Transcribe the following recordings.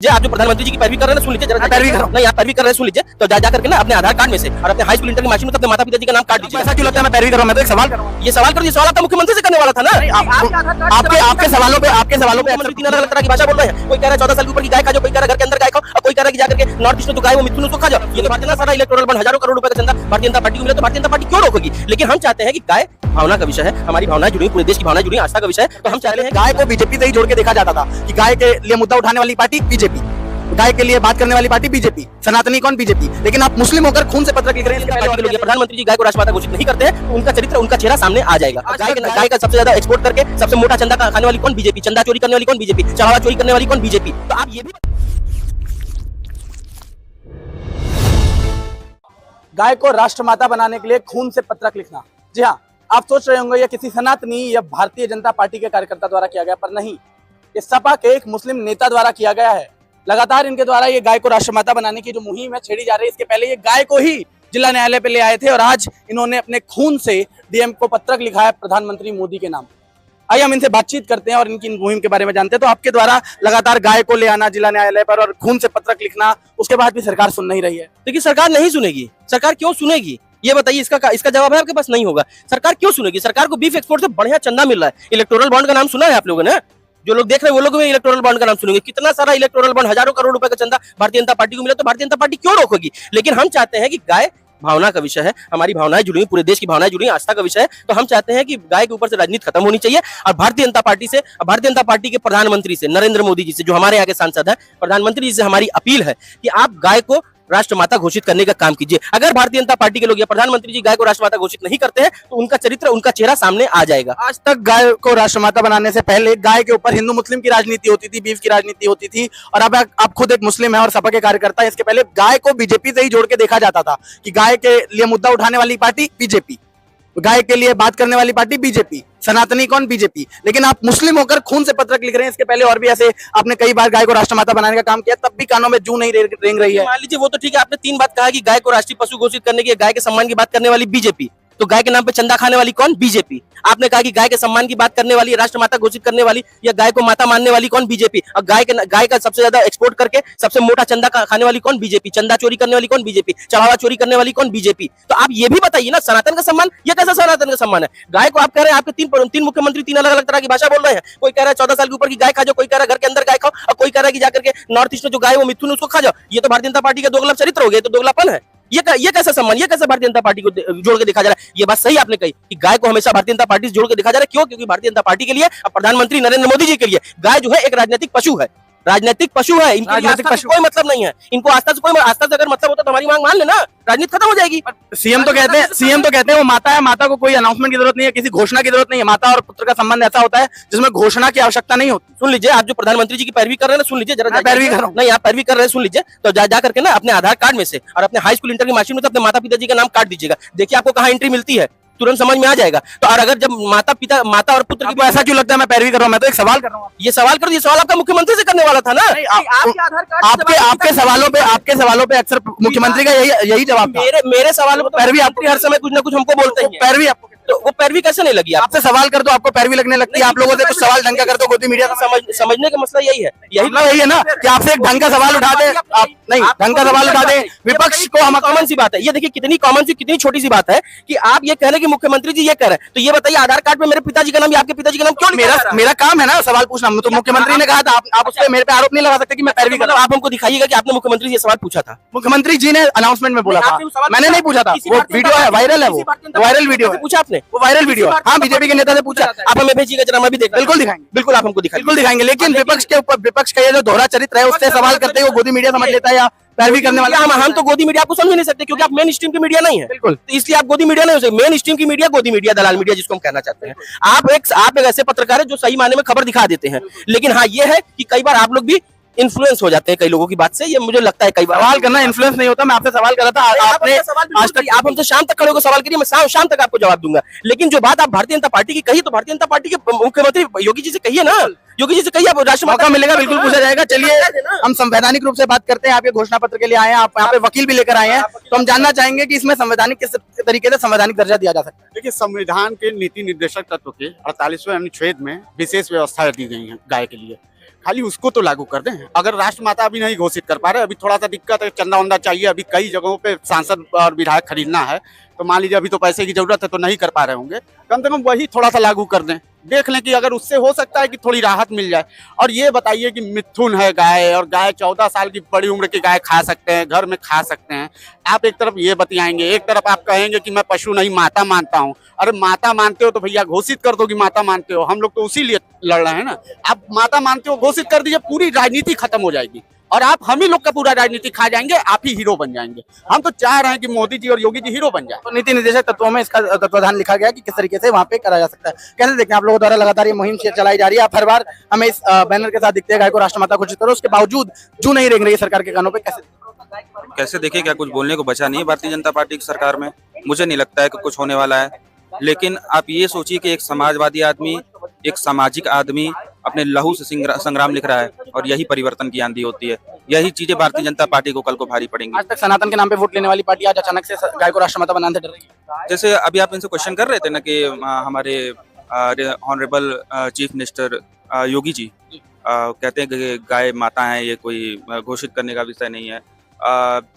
जी आप जो प्रधानमंत्री जी की पैरवी कर रहे हैं सुन लीजिए जरा पैरवी करो नहीं आप पैरवी कर रहे हैं सुन लीजिए तो जा करके ना अपने आधार कार्ड में से और अपने हाई स्कूल इंटर की मार्कशीट में अपने माता पिता जी का नाम काट दीजिए। ऐसा क्यों लगता है मैं पैरवी कर रहा हूं? मैं तो एक सवाल कर रहा हूं। ये सवाल करो, ये सवाल आपका मुख्यमंत्री से करने वाला था ना। आपके सवालों पे तीन अलग अलग तरह की भाषा बोल रहे हैं। कोई कह रहा है 14 साल के ऊपर की गाय खा जाओ, कोई कह रहा है घर के अंदर गाय खाओ, और कोई कह रहा है कि जाकर के नॉर्थ ईस्ट में जो गाय वो मिथुन उसको खा जाओ। ये तो इतना सारा इलेक्टोरल बॉन्ड हजारों करोड़ रुपए का चंदा भारतीय जनता पार्टी को मिला तो भारतीय जनता पार्टी क्यों रोकेगी? लेकिन हम चाहते हैं कि गाय भावना का विषय है, हमारी भावनाएं जुड़ी, पूरे देश की भावनाएं जुड़ी, आस्था का विषय है। तो हम चाहते हैं गाय को बीजेपी से ही जोड़ के देखा जाता था कि गाय के लिए मुद्दा उठाने वाली पार्टी बीजेपी, गाय के लिए बात करने वाली पार्टी बीजेपी, सनातनी कौन बीजेपी। लेकिन आप मुस्लिम होकर खून से पत्रक लिख रहे हैं। प्रधानमंत्री जी गाय को राष्ट्रमाता घोषित नहीं करते हैं तो उनका चरित्र, उनका चेहरा सामने आ जाएगा। गाय का सबसे ज्यादा एक्सपोर्ट करके सबसे मोटा चंदा खाने वाली कौन? बीजेपी। चंदा चोरी करने वाली कौन? बीजेपी। चढ़ावा चोरी करने वाली कौन? बीजेपी। तो आप ये भी गाय को राष्ट्रमाता बनाने के लिए खून से पत्रक लिखना। जी हाँ, आप सोच रहे होंगे ये किसी सनातनी या भारतीय जनता पार्टी के कार्यकर्ता द्वारा किया गया, पर नहीं, ये सपा के एक मुस्लिम नेता द्वारा किया गया है। लगातार इनके द्वारा ये गाय को राष्ट्रमाता बनाने की जो मुहिम है छेड़ी जा रही है। इसके पहले ये गाय को ही जिला न्यायालय पे ले आए थे और आज इन्होंने अपने खून से डीएम को पत्रक लिखा है प्रधानमंत्री मोदी के नाम। आइए हम इनसे बातचीत करते हैं और इनकी मुहिम के बारे में जानते हैं। तो आपके द्वारा लगातार गाय को ले आना जिला न्यायालय पर और खून से पत्रक लिखना, उसके बाद भी सरकार सुन नहीं रही है। देखिए सरकार नहीं सुनेगी। सरकार क्यों सुनेगी ये बताइए? इसका जवाब है आपके पास नहीं होगा। सरकार क्यों सुनेगी? सरकार को बीफ एक्सपोर्ट से बढ़िया चंदा मिल रहा है। इलेक्टोरल बॉन्ड का नाम सुना है आप लोगों ने? जो लोग देख रहे हैं वो लोग भी इलेक्टोरल बॉन्ड का नाम सुनेंगे। कितना सारा इलेक्टोरल बॉन्ड, हजारों करोड़ रुपए का चंदा भारतीय जनता पार्टी को मिला तो भारतीय जनता पार्टी क्यों रोकेगी? लेकिन हम चाहते हैं कि गाय भावना का विषय है, हमारी भावनाएं जुड़ी, पूरे देश की भावनाएं जुड़ी, आस्था का विषय है। तो हम चाहते हैं कि गाय के ऊपर से राजनीति खत्म होनी चाहिए और भारतीय जनता पार्टी के प्रधानमंत्री से, नरेंद्र मोदी जी से, जो हमारे यहाँ के सांसद है, प्रधानमंत्री जी से हमारी अपील है कि आप गाय को राष्ट्रमाता घोषित करने का काम कीजिए। अगर भारतीय जनता पार्टी के लोग या प्रधानमंत्री जी गाय को राष्ट्रमाता घोषित नहीं करते हैं तो उनका चरित्र, उनका चेहरा सामने आ जाएगा। आज तक गाय को राष्ट्रमाता बनाने से पहले गाय के ऊपर हिंदू मुस्लिम की राजनीति होती थी, बीफ की राजनीति होती थी। और अब आप खुद एक मुस्लिम है और सपा के कार्यकर्ता है। इसके पहले गाय को बीजेपी से ही जोड़ के देखा जाता था कि गाय के लिए मुद्दा उठाने वाली पार्टी बीजेपी, गाय के लिए बात करने वाली पार्टी बीजेपी, सनातनी कौन? बीजेपी। लेकिन आप मुस्लिम होकर खून से पत्रक लिख रहे हैं। इसके पहले और भी ऐसे आपने कई बार गाय को राष्ट्रमाता बनाने का काम किया, तब भी कानों में जू नहीं रेंग रही है। मान लीजिए वो तो ठीक है, आपने 3 बात कहा कि गाय को राष्ट्रीय पशु घोषित करने की, गाय के सम्मान की बात करने वाली बीजेपी, तो गाय के नाम पे चंदा खाने वाली कौन? बीजेपी। आपने कहा कि गाय के सम्मान की बात करने वाली, राष्ट्रमाता घोषित करने वाली या गाय को माता मानने वाली कौन? बीजेपी। और गाय का सबसे ज्यादा एक्सपोर्ट करके सबसे मोटा चंदा खाने वाली कौन? बीजेपी। चंदा चोरी करने वाली कौन? बीजेपी। चढ़ावा चोरी करने वाली कौन? बीजेपी। तो आप ये भी बताइए ना, सनातन का सम्मान, ये कैसा सनातन का सम्मान है? गाय को आप कह रहे हैं, आपके तीन मुख्यमंत्री 3 अलग अलग तरह की भाषा बोल रहे हैं। कोई कह रहा है 14 साल के ऊपर की गाय खा जाओ, कोई कह रहा है घर के अंदर गाय खाओ, और कोई कह रहा है कि जाकर के नॉर्थ ईस्ट में जो गाय वो मिथुन उसको खा जाओ। ये तो भारतीय जनता पार्टी का दोगला चरित्र हो गया, तो दोगलापन है। ये कैसा सम्मान, ये कैसे भारतीय जनता पार्टी को जोड़ के देखा जा रहा है? ये बात सही आपने कही कि गाय को हमेशा भारतीय जनता पार्टी से जोड़ के देखा जा रहा है। क्यों? क्योंकि भारतीय जनता पार्टी के लिए, प्रधानमंत्री नरेंद्र मोदी जी के लिए गाय जो है एक राजनीतिक पशु है। राजनीतिक पशु है, इनके आस्था से कोई मतलब नहीं है। इनको आस्था से अगर मतलब होता तो हमारी मांग मान लेना, राजनीति खत्म हो जाएगी। सीएम तो कहते हैं वो माता है, माता को कोई अनाउंसमेंट की जरूरत नहीं है, किसी घोषणा की जरूरत नहीं है। माता और पुत्र का संबंध ऐसा होता है जिसमें घोषणा की आवश्यकता नहीं होती। सुन लीजिए, आप जो प्रधानमंत्री जी की पैरवी कर रहे हैं ना, सुन लीजिए जरा पैरवी कर रहा हूं। नहीं आप पैरवी कर रहे हैं, सुन लीजिए तो जा करके ना अपने आधार कार्ड में से और अपने हाई स्कूल इंटर की मार्कशीट में से अपने माता पिता जी का नाम काट दीजिएगा। देखिए आपको कहाँ एंट्री मिलती है, तुरंत समझ में आ जाएगा। तो और अगर जब माता और पुत्र की, ऐसा क्यों लगता है मैं पैरवी कर रहा हूं? मैं तो एक सवाल कर रहा हूं। ये सवाल करो, ये सवाल आपका मुख्यमंत्री से करने वाला था ना। आपके सवालों पे अक्सर मुख्यमंत्री का यही जवाब था। मेरे सवालों पर पैरवी आपकी हर समय कुछ ना कुछ हमको बोलते हैं। पैरवी आपको, तो वो पैरवी कैसे नहीं लगी? आपसे सवाल कर दो आपको पैरवी लगने लगती है। आप लोगों से कुछ सवाल ढंग का कर दो, गोदी मीडिया समझने का मसला यही है, यही है ना कि आपसे एक ढंग का सवाल उठा दे, आप नहीं ढंग का सवाल उठा दे विपक्ष को। हम कॉमन सी बात है ये, देखिए कितनी कॉमन सी, कितनी छोटी सी बात है कि आप ये कह रहे हैं कि मुख्यमंत्री जी ये कह रहे हैं, तो ये बताइए आधार कार्ड में मेरे पिताजी का नाम या आपके पिताजी का नाम क्यों? मेरा काम है ना सवाल पूछना। तो मुख्यमंत्री ने कहा था, आप उसपे मेरे पे आरोप नहीं लगा सकते कि मैं पैरवी कर रहा हूं। आप हमको दिखाइएगा कि आपने मुख्यमंत्री से सवाल पूछा था। मुख्यमंत्री जी ने अनाउंसमेंट में बोला था, मैंने नहीं पूछा था। वो वीडियो है, वायरल है, वो वायरल वीडियो है। पूछा आपने? वो वायरल वीडियो, हाँ बीजेपी के नेता से पूछा। आप हमें भेजिएगा जरा, मैं भी देख। बिल्कुल दिखाएंगे, बिल्कुल आप हमको दिखाएंगे, बिल्कुल दिखाएंगे। लेकिन विपक्ष के ऊपर, विपक्ष का ये जो दोहरा चरित्र है उससे सवाल करते हुए गोदी मीडिया समझ लेता है या पैरवी करने वाला। हम तो गोदी मीडिया आपको समझ नहीं सकते क्योंकि आप मेन स्ट्रीम की मीडिया नहीं है। बिल्कुल, तो इसलिए आप गोदी मीडिया नहीं हो सकते। मेन स्ट्रीम की मीडिया गोदी मीडिया, दलाल मीडिया जिसको हम कहना चाहते हैं। आप एक ऐसे पत्रकार है जो सही मायने में खबर दिखा देते हैं। लेकिन हाँ ये है कि कई बार आप लोग भी इन्फ्लुएंस हो जाते हैं कई लोगों की बात से। ये मुझे लगता है कई बार सवाल करना इन्फ्लुएंस नहीं होता। मैं आपसे सवाल कर रहा था, आपने आज तक आप हमसे शाम तक खड़े होकर सवाल करिए, मैं शाम तक आपको जवाब दूंगा। लेकिन जो बात आप भारतीय जनता पार्टी की कही, तो भारतीय जनता पार्टी के मुख्यमंत्री योगी जी से कहिए ना, योगी जी से कहिए, आप राष्ट्र मौका मिलेगा बिल्कुल पूछा जाएगा। चलिए हम संवैधानिक रूप से बात करते हैं। आप ये घोषणा पत्र के लिए आए हैं, आप यहाँ पे वकील भी लेकर आए हैं, तो हम जानना चाहेंगे कि इसमें संवैधानिक किस तरीके से संवैधानिक दर्जा दिया जा सकता है। देखिए, संविधान के नीति निर्देशक तत्व के 48वें अनुच्छेद में विशेष व्यवस्था दी गई है गाय के लिए। खाली उसको तो लागू कर दें। अगर राष्ट्रमाता अभी नहीं घोषित कर पा रहे, अभी थोड़ा सा दिक्कत है, चंदा वंदा चाहिए, अभी कई जगहों पे सांसद और विधायक खरीदना है, तो मान लीजिए अभी तो पैसे की जरूरत है तो नहीं कर पा रहे होंगे, कम से कम वही थोड़ा सा लागू कर दें, देख लें कि अगर उससे हो सकता है कि थोड़ी राहत मिल जाए। और ये बताइए कि मिथुन है गाय, और गाय 14 साल की बड़ी उम्र की गाय खा सकते हैं, घर में खा सकते हैं। आप एक तरफ ये बतियाएंगे, एक तरफ आप कहेंगे कि मैं पशु नहीं माता मानता हूँ। अरे माता मानते हो तो भैया घोषित कर दो कि माता मानते हो, हम लोग तो उसी लिए लड़ रहे हैं ना। आप माता मानते हो, घोषित कर दीजिए, पूरी राजनीति खत्म हो जाएगी और आप हम ही लोग का पूरा राजनीति खा जाएंगे, आप ही हीरो बन जाएंगे। हम तो चाह रहे हैं कि मोदी जी और योगी जी हीरो बन जाए। तो नीति निर्देशक तत्वों में इसका तत्वाधान लिखा गया कि किस तरीके से वहाँ पे करा जा सकता है। कैसे देखते हैं आप लोगों द्वारा लगातार ये मुहिम चलाई जा रही है, आप हर बार हमें इस बैनर के साथ दिखते हैं गाय को राष्ट्रमाता घोषित करो, उसके बावजूद जू नहीं रेंग रही है सरकार के कानों पे। कैसे देखिए, क्या कुछ बोलने को बचा नहीं है भारतीय जनता पार्टी की सरकार में। मुझे नहीं लगता है कि कुछ होने वाला है, लेकिन आप ये सोचिए कि एक समाजवादी आदमी, एक सामाजिक आदमी अपने लहू से संग्राम लिख रहा है और यही परिवर्तन की आंधी होती है। यही चीजें भारतीय जनता पार्टी को कल को भारी पड़ेंगी। आज तक सनातन के नाम पे वोट लेने वाली पार्टी आज अचानक से गाय को राष्ट्रमाता बनाने से डर रही है। जैसे अभी आप इनसे क्वेश्चन कर रहे थे ना कि हमारे honourable chief minister Yogi ji कहते हैं कि गाय माता है, ये कोई घोषित करने का विषय नहीं है।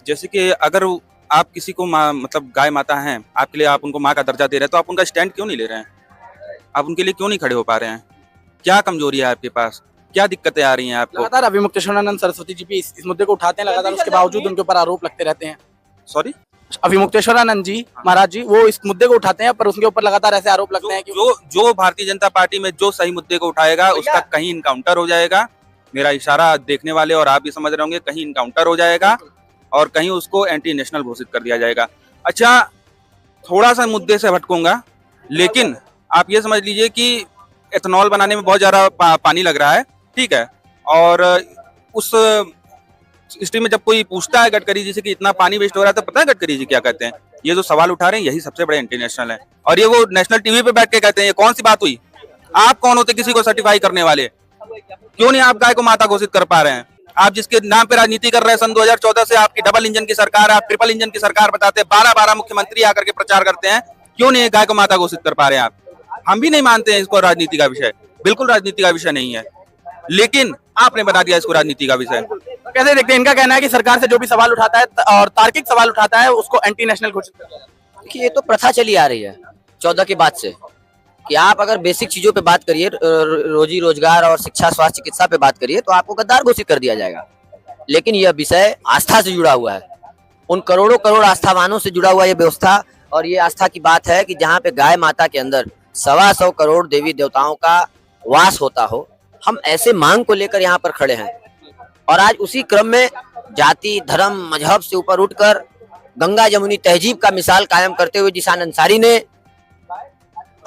जैसे कि अगर आप किसी को मतलब गाय माता हैं, आपके लिए आप उनको माँ का दर्जा दे रहे हैं, तो आप उनका स्टैंड क्यों नहीं ले रहे हैं? आप उनके लिए क्यों नहीं खड़े हो पा रहे हैं? क्या कमजोरी है आपके पास? क्या दिक्कतें आ रही हैं आपको? लगातार अभिमुक्तेश्वरानंद सरस्वती जी भी इस मुद्दे को उठाते हैं लगातार, उसके बावजूद उनके ऊपर आरोप लगते रहते हैं। सॉरी, अभिमुक्तेश्वरानंद जी महाराज जी वो इस मुद्दे को उठाते हैं, पर उसके ऊपर लगातार ऐसे आरोप लगते हैं कि जो भारतीय जनता पार्टी में जो सही मुद्दे को उठाएगा उसका कहीं इनकाउंटर हो जाएगा। मेरा इशारा देखने वाले और आप भी समझ रहे होंगे, कहीं इनकाउंटर हो जाएगा और कहीं उसको एंटी नेशनल घोषित कर दिया जाएगा। अच्छा, थोड़ा सा मुद्दे से भटकूंगा, लेकिन आप ये समझ लीजिए कि एथेनॉल बनाने में बहुत ज्यादा पानी लग रहा है, ठीक है, और उस हिस्ट्री में जब कोई पूछता है गडकरी जी से कि इतना पानी वेस्ट हो रहा है, तो पता है गडकरी जी क्या कहते हैं? ये जो सवाल उठा रहे हैं यही सबसे बड़े इंटरनेशनल है, और ये वो नेशनल टीवी पे बैठ के कहते हैं। ये कौन सी बात हुई? आप कौन होते किसी को सर्टिफाई करने वाले? क्यों नहीं आप गाय को माता घोषित कर पा रहे हैं? आप जिसके नाम पे राजनीति कर रहे हैं, सन 2014 से आपकी डबल इंजन की सरकार, आप ट्रिपल इंजन की सरकार बताते हैं, 12 मुख्यमंत्री आकर के प्रचार करते हैं, क्यों नहीं गाय को माता घोषित कर पा रहे हैं आप? हम भी नहीं मानते हैं इसको राजनीति का विषय, बिल्कुल राजनीति का विषय नहीं है, लेकिन आपने बना दिया इसको राजनीति का विषय। कैसे देखते हैं? इनका कहना है कि सरकार से जो भी सवाल उठाता है और तार्किक सवाल उठाता है उसको एंटी नेशनल घोषित कर दिया जाता है। देखिए, ये तो प्रथा चली आ रही है 14 के बाद से कि आप अगर बेसिक चीजों पे बात करिए, रोजी रोजगार और शिक्षा स्वास्थ्य चिकित्सा पे बात करिए, तो आपको गद्दार घोषित कर दिया जाएगा। लेकिन यह विषय आस्था से जुड़ा हुआ है, उन करोड़ों करोड़ आस्थावानों से जुड़ा हुआ ये व्यवस्था, और ये आस्था की बात है कि जहाँ पे गाय माता के अंदर 125 करोड़ देवी देवताओं का वास होता हो। हम ऐसे मांग को लेकर यहाँ पर खड़े हैं, और आज उसी क्रम में जाति धर्म मजहब से ऊपर उठकर गंगा जमुनी तहजीब का मिसाल कायम करते हुए जिशान अंसारी ने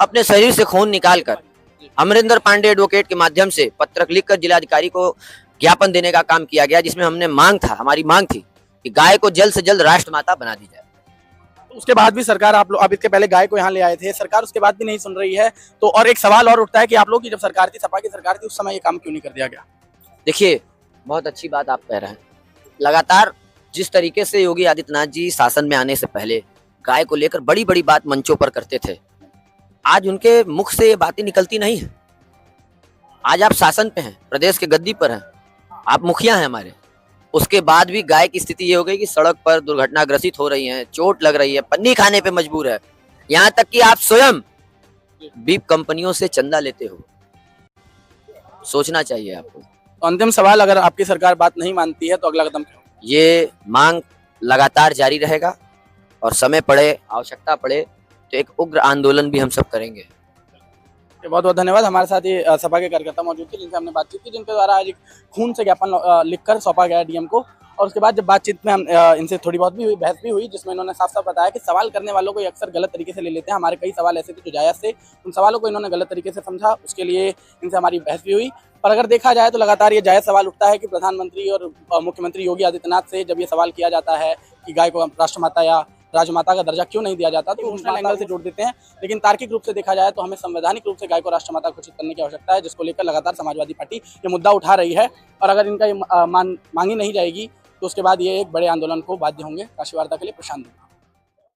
अपने शरीर से खून निकालकर अमरिंदर पांडे एडवोकेट के माध्यम से पत्रक लिखकर जिलाधिकारी को ज्ञापन देने का काम किया गया, जिसमें हमारी मांग थी कि गाय को जल्द से जल्द राष्ट्रमाता बना दी जाए। उसके बाद भी सरकार, आप लोग अब इसके पहले गाय को यहाँ ले आए थे, सरकार उसके बाद भी नहीं सुन रही है। तो और एक सवाल और उठता है कि आप लोग की जब सरकार थी, सपा की सरकार थी, उस समय ये काम क्यों नहीं कर दिया गया? देखिए, बहुत अच्छी बात आप कह रहे हैं। लगातार जिस तरीके से योगी आदित्यनाथ जी शासन में आने से पहले गाय को लेकर बड़ी बड़ी बात मंचों पर करते थे, आज उनके मुख से ये बातें निकलती नहीं है। आज आप शासन पे हैं, प्रदेश के गद्दी पर हैं, आप मुखिया हैं हमारे, उसके बाद भी गाय की स्थिति ये हो गई कि सड़क पर दुर्घटनाग्रसित हो रही हैं, चोट लग रही है, पन्नी खाने पे मजबूर है, यहाँ तक कि आप स्वयं बीप कंपनियों से चंदा लेते हो। सोचना चाहिए आपको। तो अंतिम सवाल, अगर आपकी सरकार बात नहीं मानती है तो अगला कदम क्या? ये मांग लगातार जारी रहेगा, और समय पड़े, आवश्यकता पड़े तो एक उग्र आंदोलन भी हम सब करेंगे। बहुत बहुत धन्यवाद। हमारे साथ ये सपा के कार्यकर्ता मौजूद थे जिनसे हमने बातचीत की, जिनके द्वारा आज एक खून से ज्ञापन लिखकर सौंपा गया डीएम को। और उसके बाद जब बातचीत में हम इनसे थोड़ी बहुत भी हुई, बहस भी हुई, जिसमें इन्होंने साफ साफ बताया कि सवाल करने वालों को अक्सर गलत तरीके से ले लेते हैं। हमारे कई सवाल ऐसे थे जो जायज़ थे, उन सवालों को इन्होंने गलत तरीके से समझा, उसके लिए इनसे हमारी बहस भी हुई। पर अगर देखा जाए तो लगातार ये जायज़ सवाल उठता है कि प्रधानमंत्री और मुख्यमंत्री योगी आदित्यनाथ से जब ये सवाल किया जाता है कि गाय को राष्ट्रमाता या राजमाता का दर्जा क्यों नहीं दिया जाता, तो इमोशनल एंगल से जोड़ देते हैं। लेकिन तार्किक रूप से देखा जाए तो हमें संवैधानिक रूप से गाय को राष्ट्रमाता घोषित करने की आवश्यकता है, जिसको लेकर लगातार समाजवादी पार्टी ये मुद्दा उठा रही है। और अगर इनका ये मांगी नहीं जाएगी तो उसके बाद ये एक बड़े आंदोलन को बाध्य होंगे। काशी वार्ता के लिए प्रशांत।